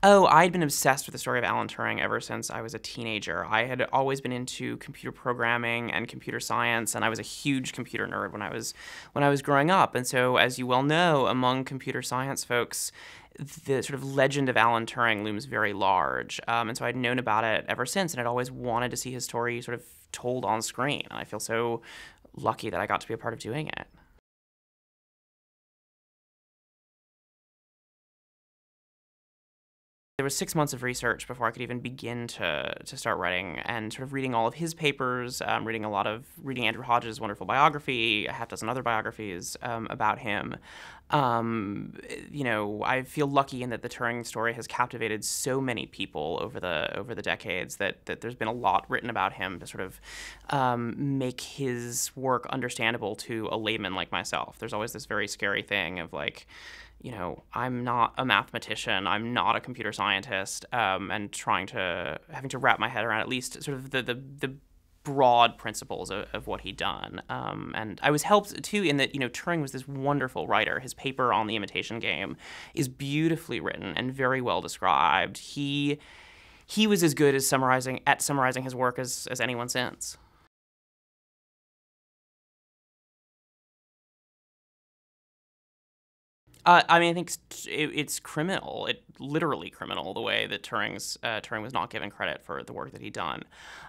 Oh, I'd been obsessed with the story of Alan Turing ever since I was a teenager. I had always been into computer programming and computer science, and I was a huge computer nerd when I was growing up. And so, as you well know, among computer science folks, the sort of legend of Alan Turing looms very large. And so I'd known about it ever since, and I'd always wanted to see his story sort of told on screen. And I feel so lucky that I got to be a part of doing it. There was 6 months of research before I could even begin to start writing, and sort of reading all of his papers, reading Andrew Hodge's wonderful biography, a half dozen other biographies about him. I feel lucky in that the Turing story has captivated so many people over the decades that there's been a lot written about him to sort of make his work understandable to a layman like myself. There's always this very scary thing of like, I'm not a mathematician, I'm not a computer scientist, and having to wrap my head around at least sort of the broad principles of what he'd done. And I was helped too in that, Turing was this wonderful writer. His paper on the Imitation Game is beautifully written and very well described. He was as good as summarizing his work as anyone since. I think it's criminal. Literally criminal the way that Turing was not given credit for the work that he'd done.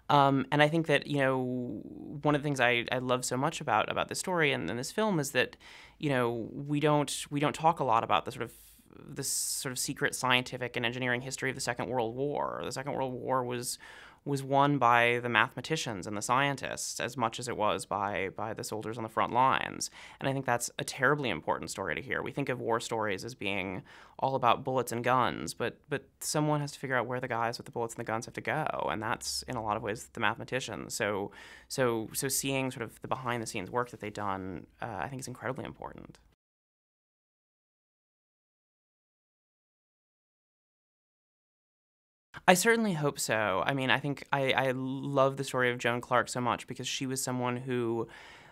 And I think that one of the things I love so much about this story and this film is that we don't talk a lot about this sort of secret scientific and engineering history of the Second World War. The Second World War was won by the mathematicians and the scientists as much as it was by the soldiers on the front lines. And I think that's a terribly important story to hear. We think of war stories as being all about bullets and guns, but someone has to figure out where the guys with the bullets and the guns have to go, and that's in a lot of ways the mathematicians. So seeing sort of the behind the scenes work that they've done, I think is incredibly important. I certainly hope so. I mean, I think I love the story of Joan Clarke so much because she was someone who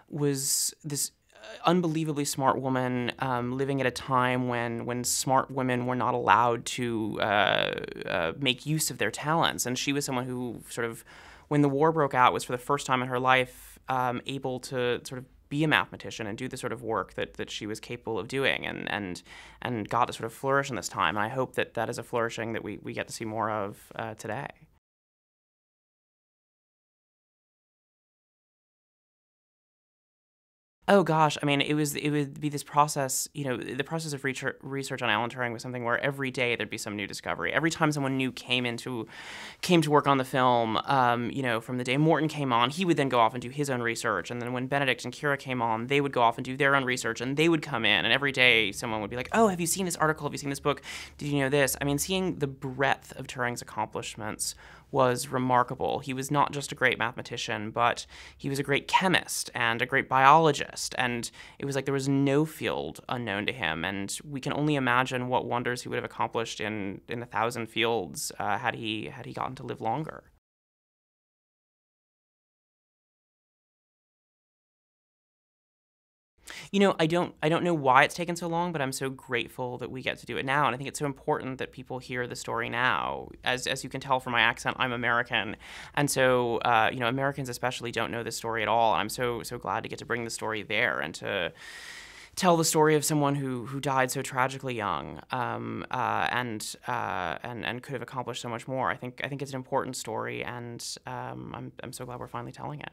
was this unbelievably smart woman living at a time when smart women were not allowed to make use of their talents. And she was someone who sort of, when the war broke out, was for the first time in her life able to sort of be a mathematician and do the sort of work that she was capable of doing and got to sort of flourish in this time. And I hope that is a flourishing that we get to see more of today. Oh gosh, I mean, it would be this process. The process of research on Alan Turing was something where every day there'd be some new discovery. Every time someone new came to work on the film, from the day Morton came on, he would then go off and do his own research, and then when Benedict and Kira came on, they would go off and do their own research, and they would come in, and every day someone would be like, "Oh, have you seen this article? Have you seen this book? Did you know this?" I mean, seeing the breadth of Turing's accomplishments was remarkable. He was not just a great mathematician, but he was a great chemist and a great biologist. And it was like there was no field unknown to him. And we can only imagine what wonders he would have accomplished in 1,000 fields had he gotten to live longer. I don't know why it's taken so long, but I'm so grateful that we get to do it now, and I think it's so important that people hear the story now. As you can tell from my accent, I'm American, and so Americans especially don't know this story at all. I'm so glad to get to bring the story there and to tell the story of someone who died so tragically young, and could have accomplished so much more. I think it's an important story, and I'm so glad we're finally telling it.